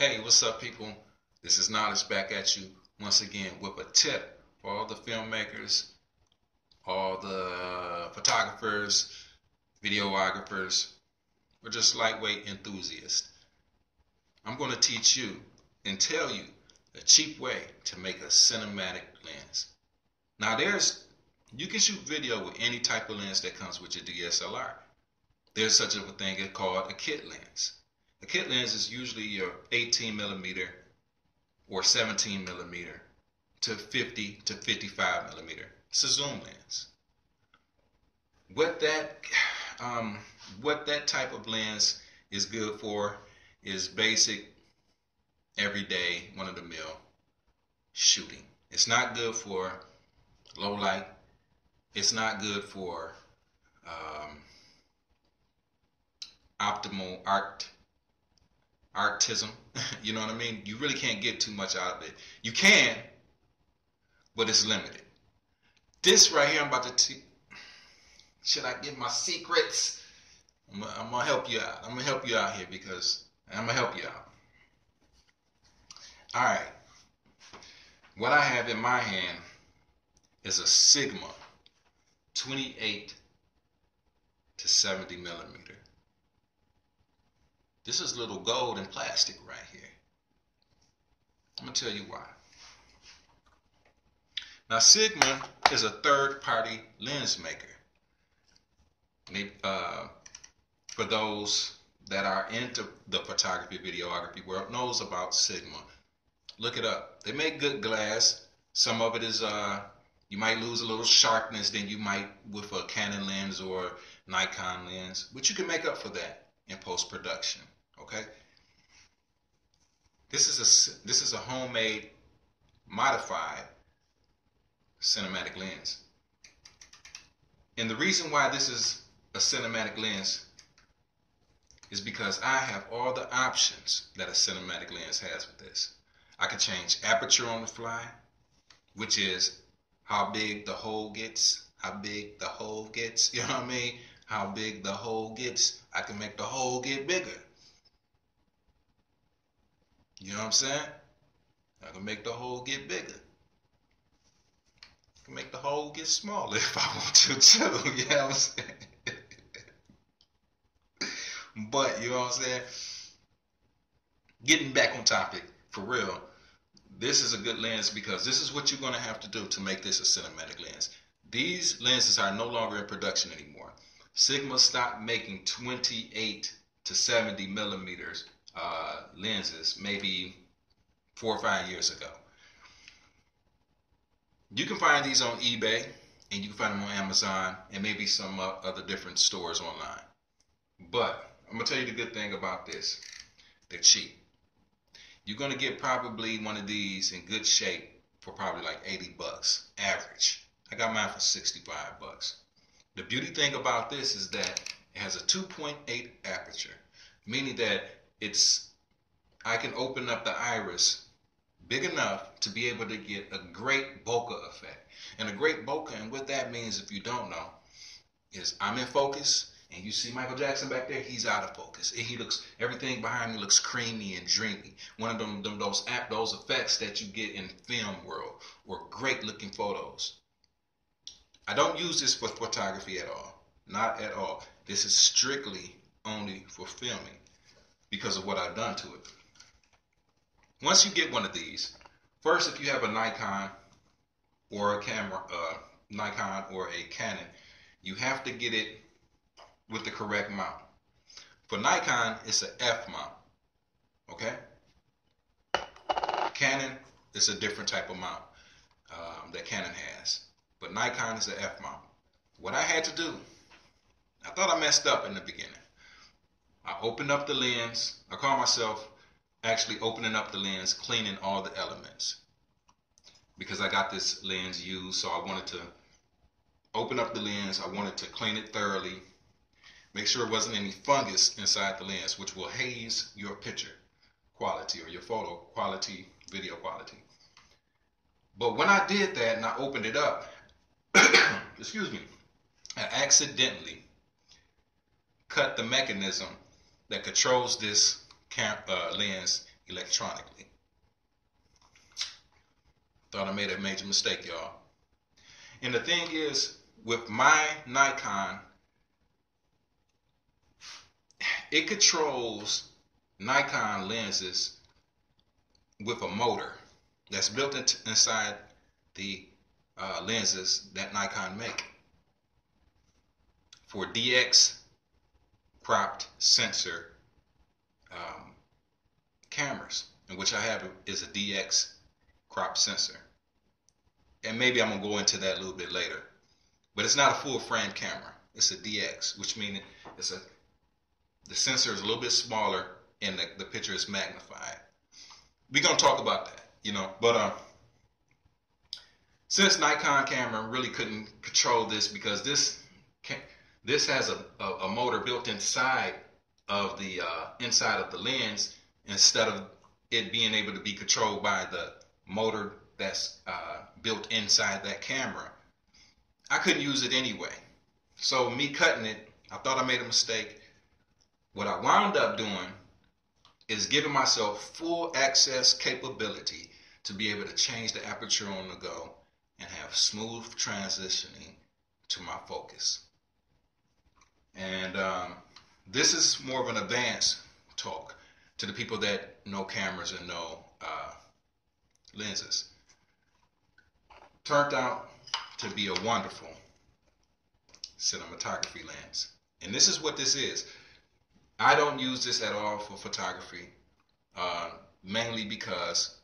Hey, what's up, people? This is Knowledge back at you once again with a tip for all the filmmakers, all the photographers, videographers, or just lightweight enthusiasts. I'm going to teach you and tell you a cheap way to make a cinematic lens. Now, you can shoot video with any type of lens that comes with your DSLR. There's such a thing called a kit lens. A kit lens is usually your 18 millimeter or 17 millimeter to 50 to 55 millimeter. It's a zoom lens. What that type of lens is good for is basic, everyday, one-of-the-mill shooting. It's not good for low light. It's not good for optimal artism. You know what I mean? You really can't get too much out of it. You can, but it's limited. This right here, I'm about to should I give my secrets? I'm gonna help you out. I'm gonna help you out here because I'm gonna help you out. All right. What I have in my hand is a Sigma 28 to 70 millimeter. This is little gold and plastic right here. I'm going to tell you why. Now, Sigma is a third-party lens maker. For those that are into the photography, videography world, knows about Sigma. Look it up. They make good glass. Some of it is, you might lose a little sharpness than you might with a Canon lens or Nikon lens, but you can make up for that in post-production. Okay, this is a homemade, modified cinematic lens, and the reason why this is a cinematic lens is because I have all the options that a cinematic lens has with this. I can change aperture on the fly, which is how big the hole gets, you know what I mean? How big the hole gets. I can make the hole get bigger. You know what I'm saying? I can make the hole get bigger. I can make the hole get smaller if I want to too. You know what I'm saying? But, you know what I'm saying? Getting back on topic, for real, this is a good lens because this is what you're going to have to do to make this a cinematic lens. These lenses are no longer in production anymore. Sigma stopped making 28 to 70 millimeters lenses maybe 4 or 5 years ago. You can find these on eBay and you can find them on Amazon and maybe some other different stores online. But I'm going to tell you the good thing about this. They're cheap. You're going to get probably one of these in good shape for probably like 80 bucks average. I got mine for 65 bucks. The beauty thing about this is that it has a 2.8 aperture, meaning that I can open up the iris big enough to be able to get a great bokeh effect. And a great bokeh, and what that means, if you don't know, is I'm in focus, and you see Michael Jackson back there, he's out of focus. Everything behind me looks creamy and dreamy. One of those effects that you get in film world, or great looking photos. I don't use this for photography at all. Not at all. This is strictly only for filming because of what I've done to it. Once you get one of these, first, if you have a Nikon or a Canon, you have to get it with the correct mount. For Nikon, it's an F mount. Okay? Canon is a different type of mount that Canon has. But Nikon is an F mount. What I had to do, I thought I messed up in the beginning. I opened up the lens. I call myself actually opening up the lens, cleaning all the elements. Because I got this lens used, so I wanted to open up the lens. I wanted to clean it thoroughly. Make sure it wasn't any fungus inside the lens, which will haze your picture quality or your photo quality, video quality. But when I did that and I opened it up, excuse me, I accidentally cut the mechanism that controls this lens electronically. Thought I made a major mistake, y'all. And the thing is, with my Nikon, it controls Nikon lenses with a motor that's built inside the lenses that Nikon make for DX cropped sensor cameras, in which I have is a DX crop sensor. And maybe I'm going to go into that a little bit later. But it's not a full frame camera. It's a DX, which means the sensor is a little bit smaller and the picture is magnified. We're going to talk about that, you know. But since Nikon camera really couldn't control this, because this has a motor built inside of the lens, instead of it being able to be controlled by the motor that's built inside that camera, I couldn't use it anyway. So me cutting it, I thought I made a mistake. What I wound up doing is giving myself full access capability to be able to change the aperture on the go and have smooth transitioning to my focus. And this is more of an advanced talk to the people that know cameras and know lenses. Turned out to be a wonderful cinematography lens. And this is what this is. I don't use this at all for photography, mainly because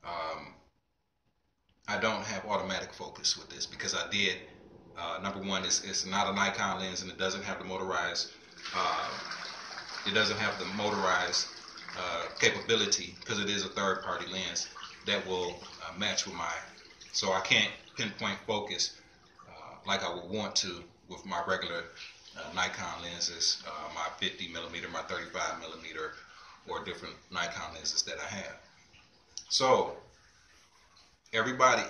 I don't have automatic focus with this, because I did, number one, it's not a Nikon lens, and it doesn't have the motorized, capability, because it is a third-party lens that will match with mine. So I can't pinpoint focus like I would want to with my regular Nikon lenses, my 50mm, my 35mm, or different Nikon lenses that I have. So everybody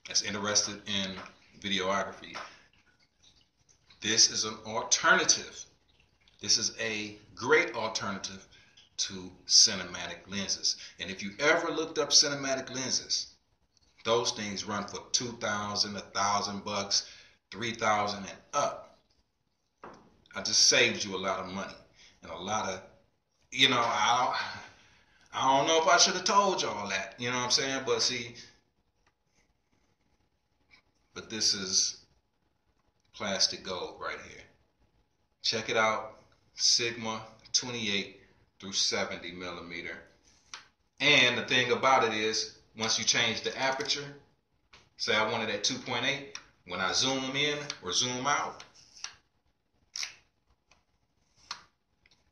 that's interested in videography, this is an alternative. This is a great alternative to cinematic lenses. And if you ever looked up cinematic lenses, those things run for $2,000, $1,000, $3,000 and up. I just saved you a lot of money and a lot of, you know, I don't know if I should have told y'all that, you know what I'm saying? But see, but this is plastic gold right here. Check it out, Sigma 28 through 70mm. And the thing about it is, once you change the aperture, say I want it at 2.8, when I zoom in or zoom out,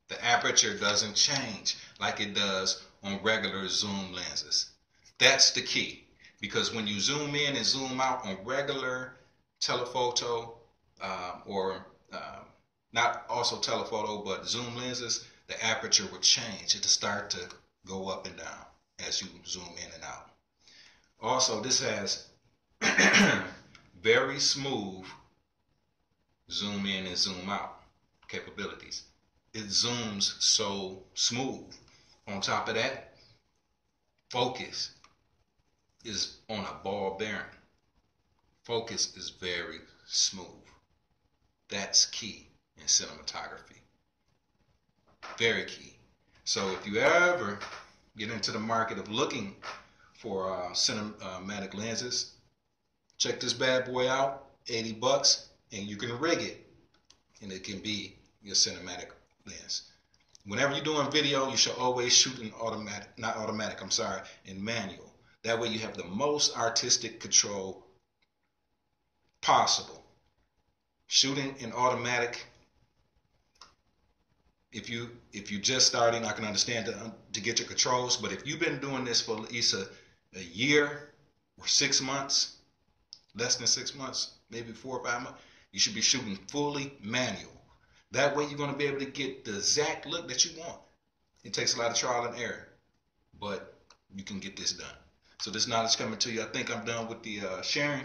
the aperture doesn't change like it does on regular zoom lenses. That's the key, because when you zoom in and zoom out on regular telephoto not also telephoto, but zoom lenses, the aperture will change. It'll start to go up and down as you zoom in and out. Also, this has very smooth zoom in and zoom out capabilities. It zooms so smooth. On top of that, focus is on a ball bearing. Focus is very smooth. That's key in cinematography. Very key. So if you ever get into the market of looking for cinematic lenses, check this bad boy out, $80, and you can rig it, and it can be your cinematic lens. Whenever you're doing video, you should always shoot in in manual. That way you have the most artistic control possible. Shooting in automatic, if you just starting, I can understand to get your controls, but if you've been doing this for at least a year or 6 months, less than 6 months, maybe 4 or 5 months, you should be shooting fully manual. That way you're going to be able to get the exact look that you want. It takes a lot of trial and error, but you can get this done. So this knowledge coming to you. I think I'm done with the sharing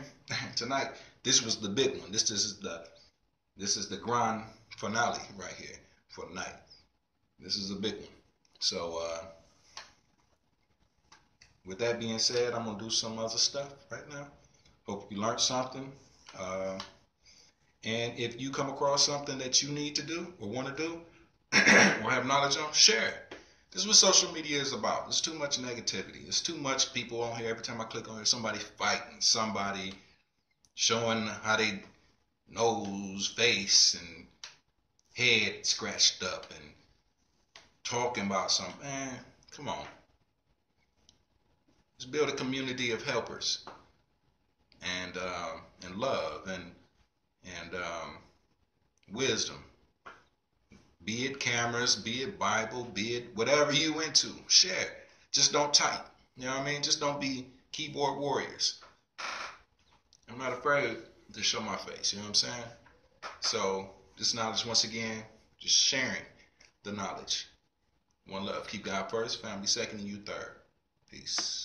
tonight. This was the big one. This is the grand finale right here for tonight. This is a big one. So with that being said, I'm gonna do some other stuff right now. Hope you learned something. And if you come across something that you need to do or want to do or have knowledge on, share it. This is what social media is about. There's too much negativity. There's too much people on here. Every time I click on here, somebody fighting, somebody showing how they nose, face, and head scratched up and talking about something. Man, come on. Let's build a community of helpers and love and wisdom. Be it cameras, be it Bible, be it whatever you into. Share. Just don't type. You know what I mean? Just don't be keyboard warriors. I'm not afraid to show my face. You know what I'm saying? So this knowledge, once again, just sharing the knowledge. One love. Keep God first, family second, and you third. Peace.